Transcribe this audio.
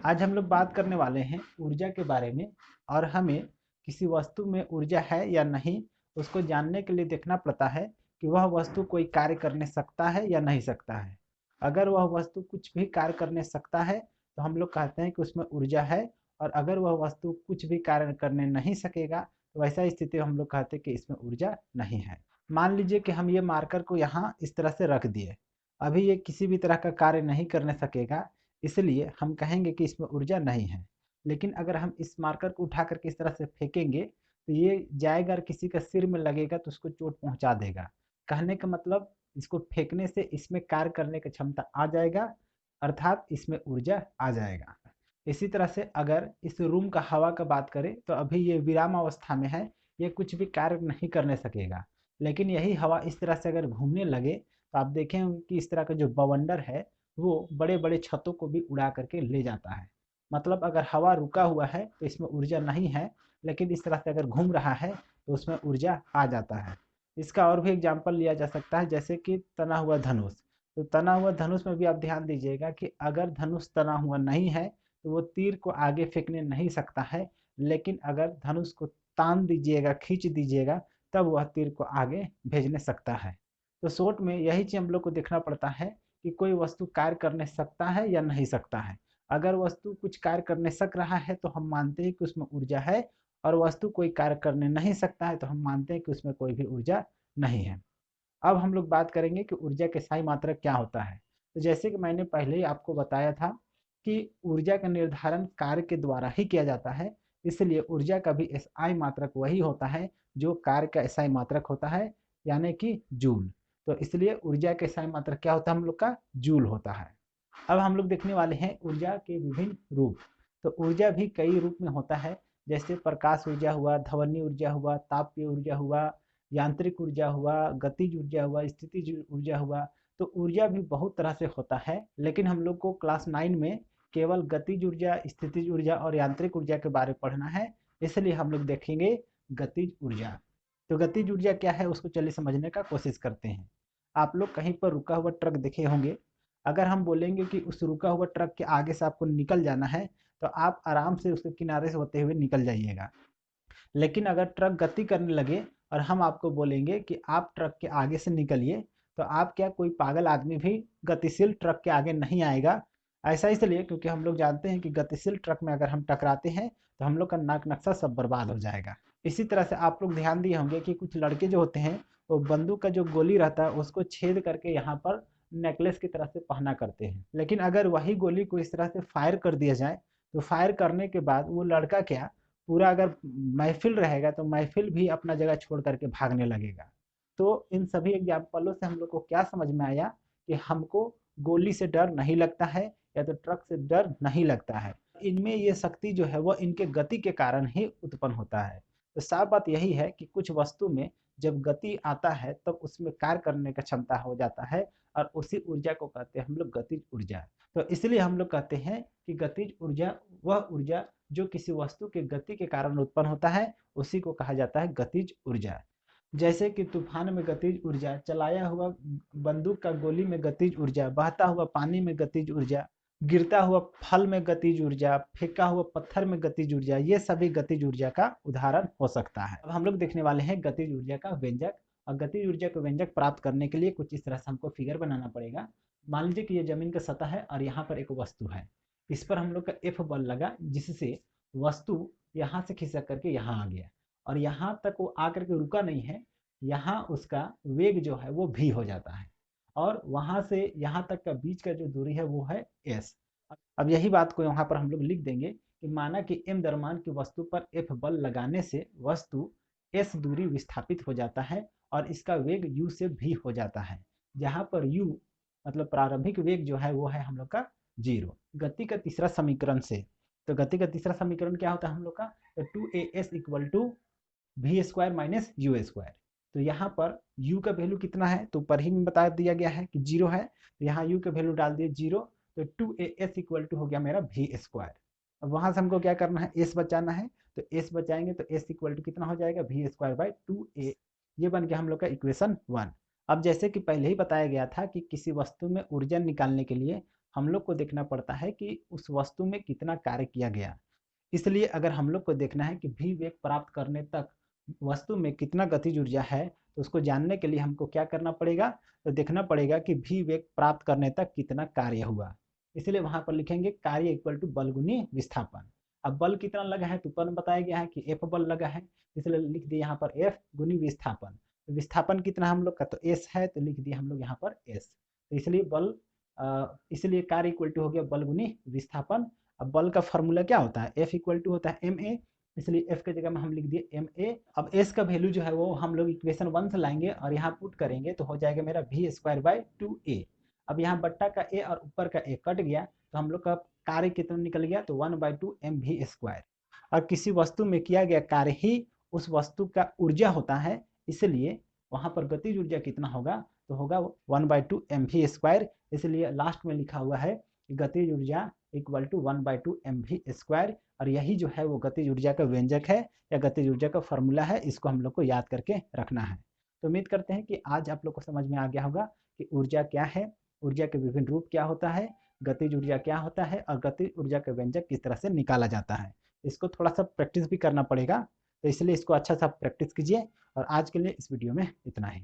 आज हम लोग बात करने वाले हैं ऊर्जा के बारे में। और हमें किसी वस्तु में ऊर्जा है या नहीं, उसको जानने के लिए देखना पड़ता है कि वह वस्तु कोई कार्य करने सकता है या नहीं सकता है। अगर वह वस्तु कुछ भी कार्य करने सकता है तो हम लोग कहते हैं कि उसमें ऊर्जा है। और अगर वह वस्तु कुछ भी कार्य करने नहीं सकेगा तो वैसा स्थिति हम लोग कहते हैं कि इसमें ऊर्जा नहीं है। मान लीजिए कि हम ये मार्कर को यहाँ इस तरह से रख दिए। अभी ये किसी भी तरह का कार्य नहीं करने सकेगा, इसलिए हम कहेंगे कि इसमें ऊर्जा नहीं है। लेकिन अगर हम इस मार्कर को उठा करके इस तरह से फेंकेंगे तो ये जाएगा और किसी का सिर में लगेगा तो उसको चोट पहुंचा देगा। कहने का मतलब इसको फेंकने से इसमें कार्य करने की क्षमता आ जाएगा, अर्थात इसमें ऊर्जा आ जाएगा। इसी तरह से अगर इस रूम का हवा का बात करें तो अभी ये विराम अवस्था में है, ये कुछ भी कार्य नहीं करने सकेगा। लेकिन यही हवा इस तरह से अगर घूमने लगे तो आप देखें कि इस तरह का जो बवंडर है वो बड़े-बड़े छतों को भी उड़ा करके ले जाता है। मतलब अगर हवा रुका हुआ है तो इसमें ऊर्जा नहीं है, लेकिन इस तरह से अगर घूम रहा है तो उसमें ऊर्जा आ जाता है। इसका और भी एग्जाम्पल लिया जा सकता है, जैसे कि तना हुआ धनुष। तो तना हुआ धनुष में भी आप ध्यान दीजिएगा कि अगर धनुष तना हुआ नहीं है तो वो तीर को आगे फेंकने नहीं सकता है। लेकिन अगर धनुष को तान दीजिएगा, खींच दीजिएगा, तब वह तीर को आगे भेजने सकता है। तो शॉर्ट में यही चीज़ हम लोग को देखना पड़ता है कि कोई वस्तु कार्य करने सकता है या नहीं सकता है। अगर वस्तु कुछ कार्य करने सक रहा है तो हम मानते हैं कि उसमें ऊर्जा है, और वस्तु कोई कार्य करने नहीं सकता है तो हम मानते हैं कि उसमें कोई भी ऊर्जा नहीं है। अब हम लोग बात करेंगे कि ऊर्जा के स्थायी मात्रक क्या होता है। तो जैसे कि मैंने पहले ही आपको बताया था कि ऊर्जा का निर्धारण कार्य के द्वारा ही किया जाता है, इसलिए ऊर्जा का भी एसआई मात्रक वही होता है जो कार्य का एसआई मात्रक होता है, यानी कि जूल। तो इसलिए ऊर्जा का एसआई मात्रक क्या होता है हम लोग का? जूल होता है। अब हम लोग देखने वाले हैं ऊर्जा के विभिन्न रूप। तो ऊर्जा भी कई रूप में होता है, जैसे प्रकाश ऊर्जा हुआ, ध्वनि ऊर्जा हुआ, तापीय ऊर्जा हुआ, यांत्रिक ऊर्जा हुआ, गतिज ऊर्जा हुआ, स्थितिज ऊर्जा हुआ। तो ऊर्जा भी बहुत तरह से होता है, लेकिन हम लोग को क्लास 9 में केवल गतिज ऊर्जा, स्थितिज ऊर्जा और यांत्रिक ऊर्जा के बारे में पढ़ना है, इसलिए हम लोग देखेंगे गतिज ऊर्जा। तो गतिज ऊर्जा क्या है उसको चलिए समझने का कोशिश करते हैं। आप लोग कहीं पर रुका हुआ ट्रक देखे होंगे। अगर हम बोलेंगे कि उस रुका हुआ ट्रक के आगे से आपको निकल जाना है तो आप आराम से उसके किनारे से होते हुए निकल जाइएगा। लेकिन अगर ट्रक गति करने लगे और हम आपको बोलेंगे कि आप ट्रक के आगे से निकलिए, तो आप क्या, कोई पागल आदमी भी गतिशील ट्रक के आगे नहीं आएगा। ऐसा इसलिए क्योंकि हम लोग जानते हैं कि गतिशील ट्रक में अगर हम टकराते हैं तो हम लोग का नाक नक्शा सब बर्बाद हो जाएगा। इसी तरह से आप लोग ध्यान दिए होंगे कि कुछ लड़के जो होते हैं वो बंदूक का जो गोली रहता है उसको छेद करके यहाँ पर नेकलेस की तरह से पहना करते हैं। लेकिन अगर वही गोली को इस तरह से फायर कर दिया जाए तो फायर करने के बाद वो लड़का क्या, पूरा अगर महफिल रहेगा तो महफिल भी अपना जगह छोड़ करके भागने लगेगा। तो इन सभी एग्जाम्पलों से हम लोग को क्या समझ में आया कि हमको गोली से डर नहीं लगता है या तो ट्रक से डर नहीं लगता है। इनमें ये शक्ति जो है वो इनके गति के कारण ही उत्पन्न होता है। तो साफ बात यही है कि कुछ वस्तु में जब गति आता है तब उसमें कार्य करने का क्षमता हो जाता है, और उसी ऊर्जा को कहते हैं हम लोग गतिज ऊर्जा। तो इसलिए हम लोग कहते हैं कि गतिज ऊर्जा वह ऊर्जा जो किसी वस्तु के गति के कारण उत्पन्न होता है, उसी को कहा जाता है गतिज ऊर्जा। जैसे कि तूफान में गतिज ऊर्जा, चलाया हुआ बंदूक का गोली में गतिज ऊर्जा, बहता हुआ पानी में गतिज ऊर्जा, गिरता हुआ फल में गतिज ऊर्जा, फेंका हुआ पत्थर में गतिज ऊर्जा, ये सभी गतिज ऊर्जा का उदाहरण हो सकता है। अब हम लोग देखने वाले हैं गतिज ऊर्जा का व्यंजक। और गतिज ऊर्जा का व्यंजक प्राप्त करने के लिए कुछ इस तरह से हमको फिगर बनाना पड़ेगा। मान लीजिए कि ये जमीन का सतह है और यहाँ पर एक वस्तु है। इस पर हम लोग का एफ बल लगा, जिससे वस्तु यहाँ से खिसक करके यहाँ आ गया, और यहाँ तक वो आकर के रुका नहीं है। यहाँ उसका वेग जो है वो भी हो जाता है, और वहाँ से यहाँ तक का बीच का जो दूरी है वो है एस। अब यही बात को यहाँ पर हम लोग लिख देंगे कि माना कि एम द्रव्यमान की वस्तु पर एफ बल लगाने से वस्तु एस दूरी विस्थापित हो जाता है, और इसका वेग यू से भी हो जाता है, जहाँ पर यू मतलब प्रारंभिक वेग जो है वो है हम लोग का 0। गति का तीसरा समीकरण से, तो गति का तीसरा समीकरण क्या होता है हम लोग का? तो 2as equal to V square minus U square. तो यहाँ पर u का वैल्यू कितना है तो ऊपर ही में बता दिया गया है कि 0 है, तो यहाँ u का वैल्यू डाल दिए 0। तो 2as इक्वल टू हो गया मेरा वी स्क्वायर। अब वहाँ से हमको क्या करना है, s बचाना है। तो s बचाएंगे तो s इक्वल टू कितना हो जाएगा, वी स्क्वायर बाई 2a। ये बन गया हम लोग का इक्वेशन 1। अब जैसे कि पहले ही बताया गया था कि किसी वस्तु में ऊर्जा निकालने के लिए हम लोग को देखना पड़ता है कि उस वस्तु में कितना कार्य किया गया। इसलिए अगर हम लोग को देखना है कि भी वेग प्राप्त करने तक वस्तु में कितना गतिज ऊर्जा है, तो उसको जानने के लिए हमको क्या करना पड़ेगा, तो देखना पड़ेगा कि भी वेग प्राप्त करने तक कितना कार्य हुआ। इसलिए वहां पर लिखेंगे कार्य इक्वल टू बल गुनी विस्थापन। अब बल कितना लगा है तो ऊपर में बताया गया है कि एफ बल लगा है, इसलिए लिख दिए यहाँ पर एफ गुनी विस्थापन। तो विस्थापन कितना हम लोग का, तो एस है, तो लिख दिया हम लोग यहाँ पर एस। तो इसलिए बल इसलिए कार्य इक्वल टू हो गया बल गुनी विस्थापन। अब बल का फॉर्मूला क्या होता है, एफ इक्वल टू होता है एम ए, इसलिए एफ की जगह में हम लिख दिए एम ए। अब एस का वैल्यू जो है वो हम लोग इक्वेशन 1 से लाएंगे और यहाँ पुट करेंगे तो हो जाएगा मेरा वी स्क्वायर बाय 2a। अब यहाँ बट्टा का ए और ऊपर का ए कट गया, तो हम लोग का कार्य कितना निकल गया, तो 1/2 mv²। और किसी वस्तु में किया गया कार्य ही उस वस्तु का ऊर्जा होता है, इसलिए वहां पर गतिज ऊर्जा कितना होगा, तो होगा 1/2 mv²। इसलिए लास्ट में लिखा हुआ है कि गतिज ऊर्जा इक्वल टू 1/2 mv²। और यही जो है वो गतिज ऊर्जा का व्यंजक है या गतिज ऊर्जा का फॉर्मूला है, इसको हम लोग को याद करके रखना है। तो उम्मीद करते हैं कि आज आप लोग को समझ में आ गया होगा कि ऊर्जा क्या है, ऊर्जा के विभिन्न रूप क्या होता है, गतिज ऊर्जा क्या होता है और गतिज ऊर्जा का व्यंजक किस तरह से निकाला जाता है। इसको थोड़ा सा प्रैक्टिस भी करना पड़ेगा, तो इसलिए इसको अच्छा सा प्रैक्टिस कीजिए। और आज के लिए इस वीडियो में इतना ही।